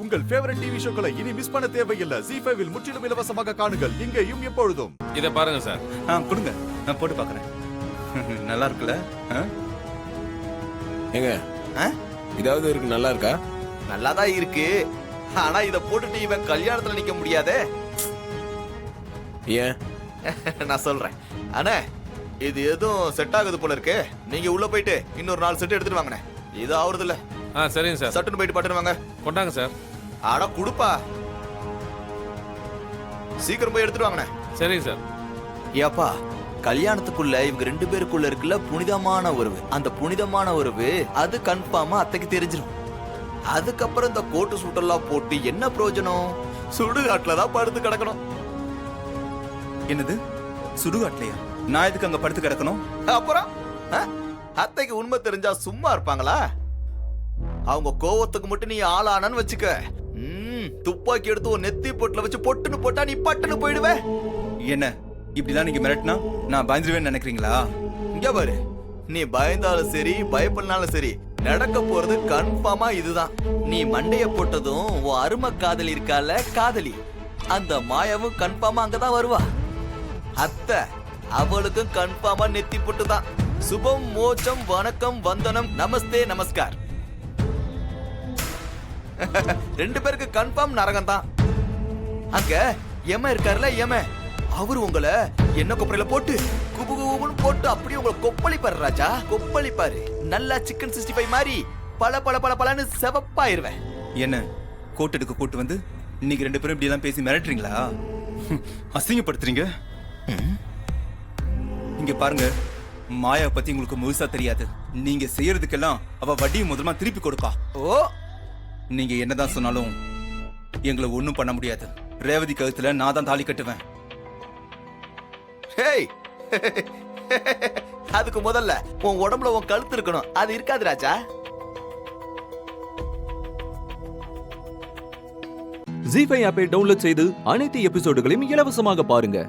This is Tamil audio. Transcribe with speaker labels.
Speaker 1: உங்கள் ஃபேவரட் டிவி ஷோக்களை இனி மிஸ் பண்ண தேவையில்லை. ZEE5 இல் முற்றிலும் இலவசமாக காணுங்கள், இங்கேயும் எப்பொழுதும்.
Speaker 2: இத பாருங்க சார்.
Speaker 3: கொடுங்க, நான் போட்டு பாக்குறேன். நல்லா இருக்குல்ல?
Speaker 4: ஏங்க இதாவது இருக்கு, நல்லா இருக்கா?
Speaker 5: நல்லாதான் இருக்கு. ஆனா இத போட்டுட்டு இவன் கல்யாணத்துல நிக்க முடியாதே.
Speaker 4: ஏன்?
Speaker 5: நான் சொல்றேன். அண்ணே, இது எதுவும் செட் ஆகுது போல இருக்கு. நீங்க உள்ள போயிட்டு இன்னொரு 4 செட் எடுத்துட்டு வாங்கண்ணே. இது ஆவறது இல்ல.
Speaker 2: சரிங்க சார்.
Speaker 5: சட்டுன்னு போயிட்டு பட்டுன்னு வாங்க.
Speaker 2: கொண்டாங்க சார்.
Speaker 5: ஆனா குடுப்பா, சீக்கிரம் போய் எடுத்துட்டு வாங்கண்ணே.
Speaker 2: சரிங்க சார்.
Speaker 5: ஏப்பா, கல்யாணத்துக்குள்ள இவங்க 2 பேருக்குள்ள இருக்குல்ல புனிதமான உறவு, அந்த புனிதமான உறவு அது கன்ஃபார்மா அத்தைக்கு தெரிஞ்சிடும். அதுக்கப்புறம் இந்த கோட்டு சூட்டெல்லாம் போட்டு என்ன பிரயோஜனம்? சுடுகாட்டுலதான் படுத்து கிடக்கணும்.
Speaker 3: என்னது சுடுகாட்லையா? நான் எதுக்கு அங்க படுத்து கிடக்கணும்?
Speaker 5: அப்புறம் அத்தைக்கு உண்மை தெரிஞ்சா சும்மா இருப்பாங்களா? அவங்க கோவத்துக்கு மட்டும் நீ ஆளானன்னு வச்சுக்க, துப்பாக்கி எடுத்து ஒரு நெத்தி பொட்டுல வச்சு பொட்டுன்னு போட்டா நீ பட்டுன்னு போயிடுவே.
Speaker 3: என்ன இப்படிலாம் நீங்க மிரட்டினா நான் பயந்துருவேன்னு நினைக்கிறீங்களா?
Speaker 5: இங்க பாரு, நீ பயந்தாலும் சரி பயப்படனாலும் சரி நடக்க போறது கன்ஃபார்மா இதுதான். நீ மண்டைய போட்டதும் உன் அருமை காதலி இருக்கால காதலி, அந்த மாயாவும் கன்ஃபார்மா அங்கதான் வருவா. அத்தை அவளுக்கும் கன்ஃபார்மா நெத்தி போட்டுதான். சுபம் மோச்சம் வணக்கம் வந்தனம் நமஸ்தே நமஸ்கார். 2 பேருக்கு கன்ஃபார்ம் நரகம் தான். அங்க எம இருக்காருல, எம அவரு உங்களை என்ன கொப்பரையில போட்டு குபுகுபுன்னு போட்டு அப்படியே உங்களை கொப்பளிப்பாரு ராஜா, கொப்பளிப்பாரு. நல்லா சிக்கன் 65 மாதிரி பல பல பல பலன்னு செவப்பாயிருவேன்.
Speaker 3: என்ன கோட் எடுக்க கூட்டு வந்து இன்னைக்கு 2 பேரும் இப்படி எல்லாம் பேசி மிரட்டுறீங்களா? அசிங்கப்படுத்துறீங்க. இங்க பாருங்க, மாயா பத்தி உங்களுக்கு முழுசா தெரியாது. நீங்க செய்யறதுக்கெல்லாம் அவ வட்டியும் முதலமா திருப்பி கொடுப்பா.
Speaker 5: ஓ,
Speaker 3: நீங்க என்னதான் சொன்னாலும் எங்களை ஒண்ணும் பண்ண முடியாது. ரேவதி கழுத்துல நான் தான் தாலி கட்டுவேன்.
Speaker 5: ஹேய், அதுக்கு முதல்ல உன் உடம்புல உன் கழுத்து இருக்கணும். அது இருக்காது ராஜா.
Speaker 6: ZEE5 ஆப்பை டவுன்லோட் செய்து அனைத்து எபிசோடுகளையும் இலவசமாக பாருங்க.